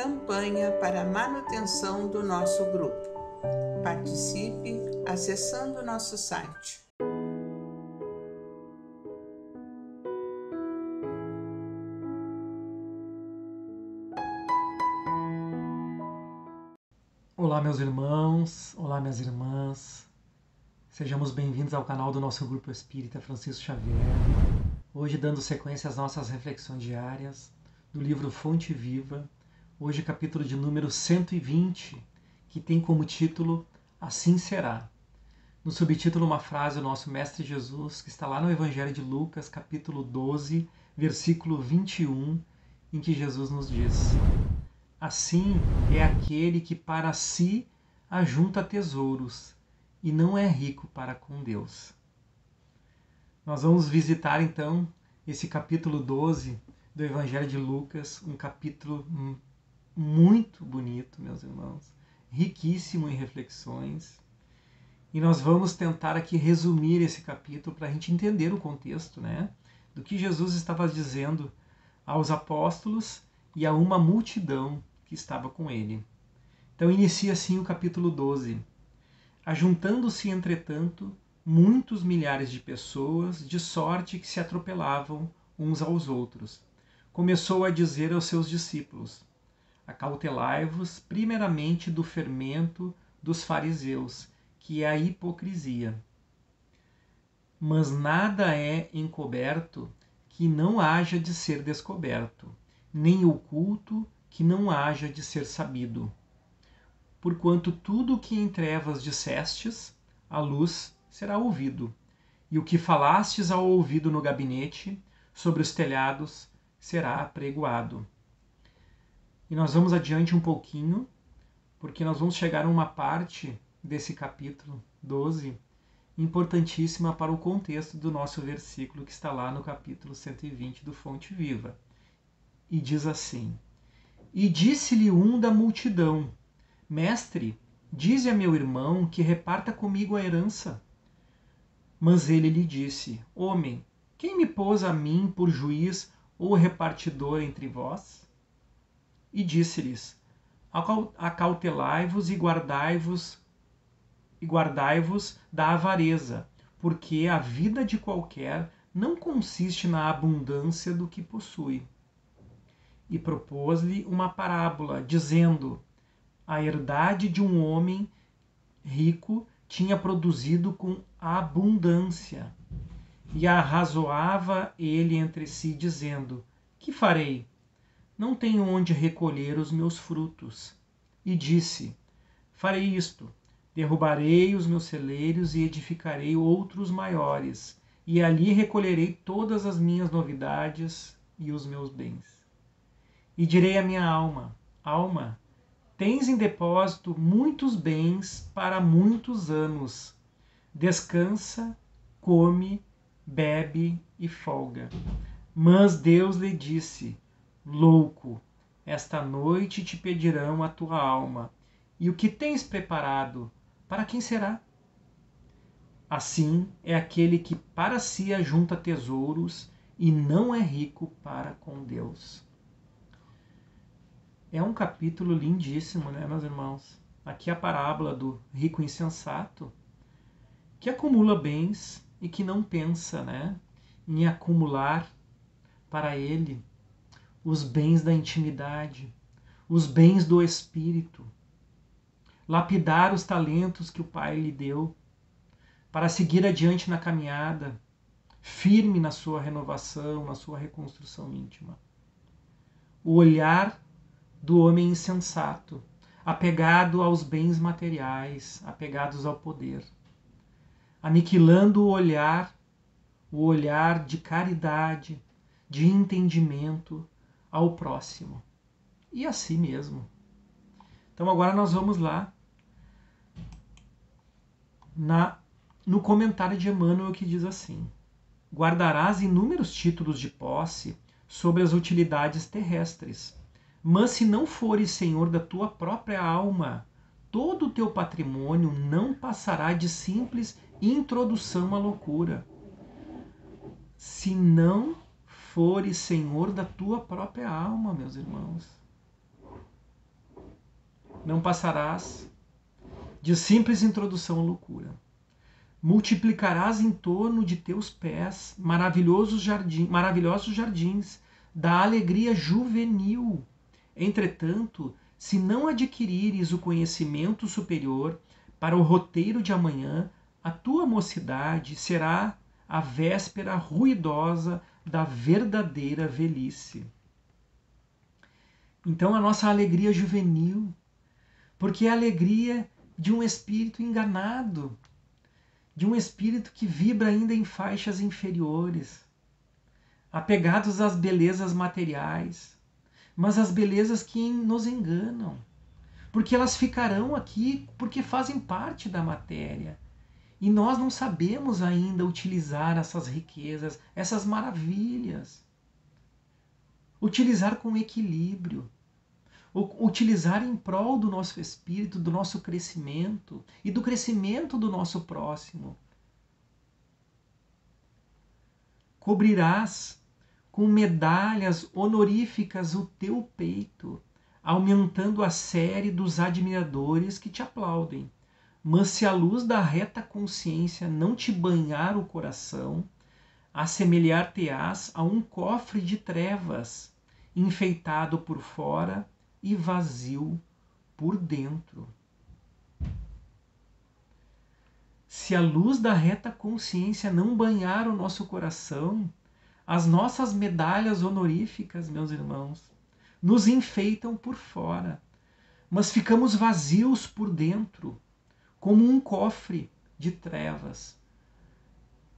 campanha para a manutenção do nosso grupo. Participe acessando nosso site. Olá, meus irmãos, olá, minhas irmãs. Sejamos bem-vindos ao canal do nosso Grupo Espírita Francisco Xavier. Hoje dando sequência às nossas reflexões diárias do livro Fonte Viva. Hoje capítulo de número 120, que tem como título Assim Será. No subtítulo uma frase do nosso Mestre Jesus, que está lá no Evangelho de Lucas, capítulo 12, versículo 21, em que Jesus nos diz: assim é aquele que para si ajunta tesouros e não é rico para com Deus. Nós vamos visitar então esse capítulo 12 do Evangelho de Lucas, um capítulo muito bonito, meus irmãos, riquíssimo em reflexões. E nós vamos tentar aqui resumir esse capítulo para a gente entender o contexto, né, do que Jesus estava dizendo aos apóstolos e a uma multidão que estava com ele. Então inicia assim o capítulo 12. Ajuntando-se, entretanto, muitos milhares de pessoas, de sorte que se atropelavam uns aos outros, começou a dizer aos seus discípulos: acautelai-vos primeiramente do fermento dos fariseus, que é a hipocrisia. Mas nada é encoberto que não haja de ser descoberto, nem oculto que não haja de ser sabido. Porquanto tudo o que em trevas dissestes, à luz será ouvido, e o que falastes ao ouvido no gabinete, sobre os telhados, será apregoado. E nós vamos adiante um pouquinho, porque nós vamos chegar a uma parte desse capítulo 12, importantíssima para o contexto do nosso versículo que está lá no capítulo 120 do Fonte Viva. E diz assim: e disse-lhe um da multidão: mestre, dize a meu irmão que reparta comigo a herança. Mas ele lhe disse: homem, quem me pôs a mim por juiz ou repartidor entre vós? E disse-lhes: acautelai-vos e guardai-vos da avareza, porque a vida de qualquer não consiste na abundância do que possui. E propôs-lhe uma parábola, dizendo: a herdade de um homem rico tinha produzido com abundância. E arrazoava ele entre si, dizendo: que farei? Não tenho onde recolher os meus frutos. E disse: farei isto: derrubarei os meus celeiros e edificarei outros maiores, e ali recolherei todas as minhas novidades e os meus bens. E direi à minha alma: alma, tens em depósito muitos bens para muitos anos. Descansa, come, bebe e folga. Mas Deus lhe disse: louco, esta noite te pedirão a tua alma, e o que tens preparado, para quem será? Assim é aquele que para si ajunta tesouros e não é rico para com Deus. É um capítulo lindíssimo, né, meus irmãos? Aqui a parábola do rico insensato, que acumula bens e que não pensa, né, em acumular para ele os bens da intimidade, os bens do espírito, lapidar os talentos que o Pai lhe deu para seguir adiante na caminhada, firme na sua renovação, na sua reconstrução íntima. O olhar do homem insensato, apegado aos bens materiais, apegados ao poder, aniquilando o olhar de caridade, de entendimento ao próximo e a si mesmo. Então agora nós vamos lá no comentário de Emmanuel, que diz assim: guardarás inúmeros títulos de posse sobre as utilidades terrestres, mas se não fores senhor da tua própria alma, todo o teu patrimônio não passará de simples introdução à loucura. Se não fores senhor da tua própria alma, meus irmãos. não passarás de simples introdução à loucura. Multiplicarás em torno de teus pés maravilhosos jardins da alegria juvenil. Entretanto, se não adquirires o conhecimento superior para o roteiro de amanhã, a tua mocidade será a véspera ruidosa da verdadeira velhice. Então a nossa alegria juvenil, porque é a alegria de um espírito enganado, de um espírito que vibra ainda em faixas inferiores, apegados às belezas materiais, mas às belezas que nos enganam, porque elas ficarão aqui porque fazem parte da matéria. E nós não sabemos ainda utilizar essas riquezas, essas maravilhas. Utilizar com equilíbrio. Utilizar em prol do nosso espírito, do nosso crescimento e do crescimento do nosso próximo. Cobrirás com medalhas honoríficas o teu peito, aumentando a série dos admiradores que te aplaudem. Mas se a luz da reta consciência não te banhar o coração, assemelhar-te-ás a um cofre de trevas, enfeitado por fora e vazio por dentro. Se a luz da reta consciência não banhar o nosso coração, as nossas medalhas honoríficas, meus irmãos, nos enfeitam por fora, mas ficamos vazios por dentro, como um cofre de trevas.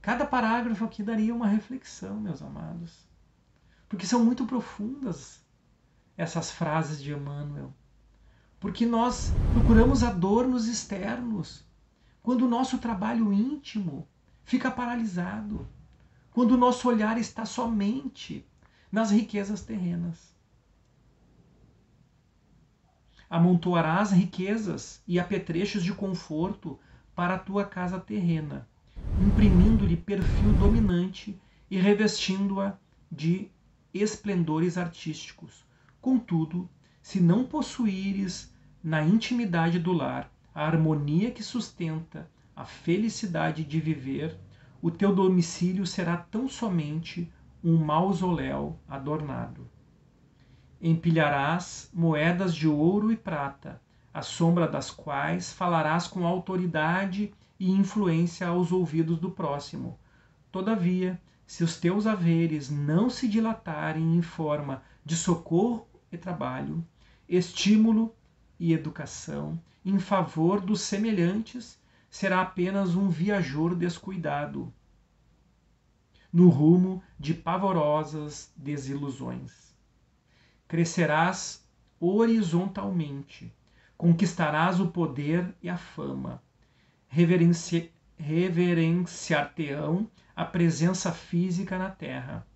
Cada parágrafo aqui daria uma reflexão, meus amados, porque são muito profundas essas frases de Emmanuel, porque nós procuramos a dor nos externos, quando o nosso trabalho íntimo fica paralisado, quando o nosso olhar está somente nas riquezas terrenas. Amontoarás riquezas e apetrechos de conforto para a tua casa terrena, imprimindo-lhe perfil dominante e revestindo-a de esplendores artísticos. Contudo, se não possuíres na intimidade do lar a harmonia que sustenta a felicidade de viver, o teu domicílio será tão somente um mausoléu adornado. Empilharás moedas de ouro e prata, à sombra das quais falarás com autoridade e influência aos ouvidos do próximo. Todavia, se os teus haveres não se dilatarem em forma de socorro e trabalho, estímulo e educação em favor dos semelhantes, será apenas um viajor descuidado, no rumo de pavorosas desilusões. Crescerás horizontalmente, conquistarás o poder e a fama, reverenciar-te-ão a presença física na terra.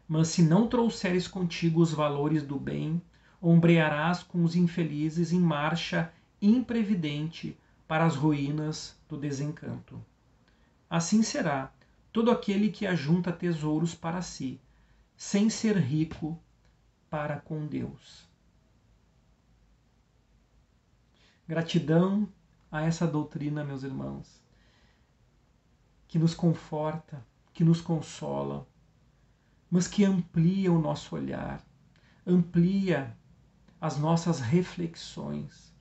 Mas se não trouxeres contigo os valores do bem, ombrearás com os infelizes em marcha imprevidente para as ruínas do desencanto. Assim será todo aquele que ajunta tesouros para si, sem ser rico para com Deus. Gratidão a essa doutrina, meus irmãos, que nos conforta, que nos consola, mas que amplia o nosso olhar, amplia as nossas reflexões,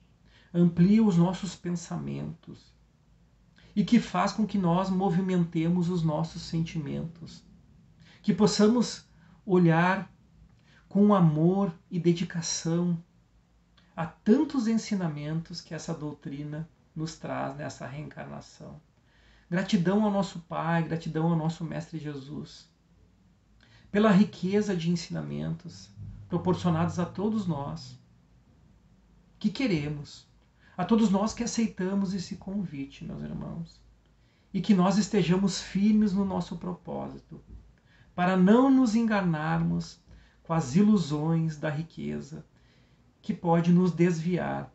amplia os nossos pensamentos e que faz com que nós movimentemos os nossos sentimentos, que possamos olhar com amor e dedicação a tantos ensinamentos que essa doutrina nos traz nessa reencarnação. Gratidão ao nosso Pai, gratidão ao nosso Mestre Jesus, pela riqueza de ensinamentos proporcionados a todos nós que queremos, a todos nós que aceitamos esse convite, meus irmãos, e que nós estejamos firmes no nosso propósito, para não nos enganarmos com as ilusões da riqueza que pode nos desviar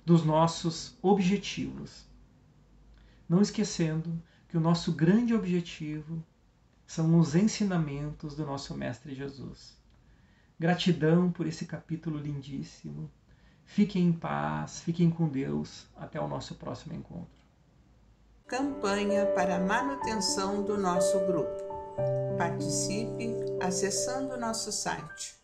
dos nossos objetivos. Não esquecendo que o nosso grande objetivo são os ensinamentos do nosso Mestre Jesus. Gratidão por esse capítulo lindíssimo. Fiquem em paz, fiquem com Deus. Até o nosso próximo encontro. Campanha para a manutenção do nosso grupo. Participe acessando nosso site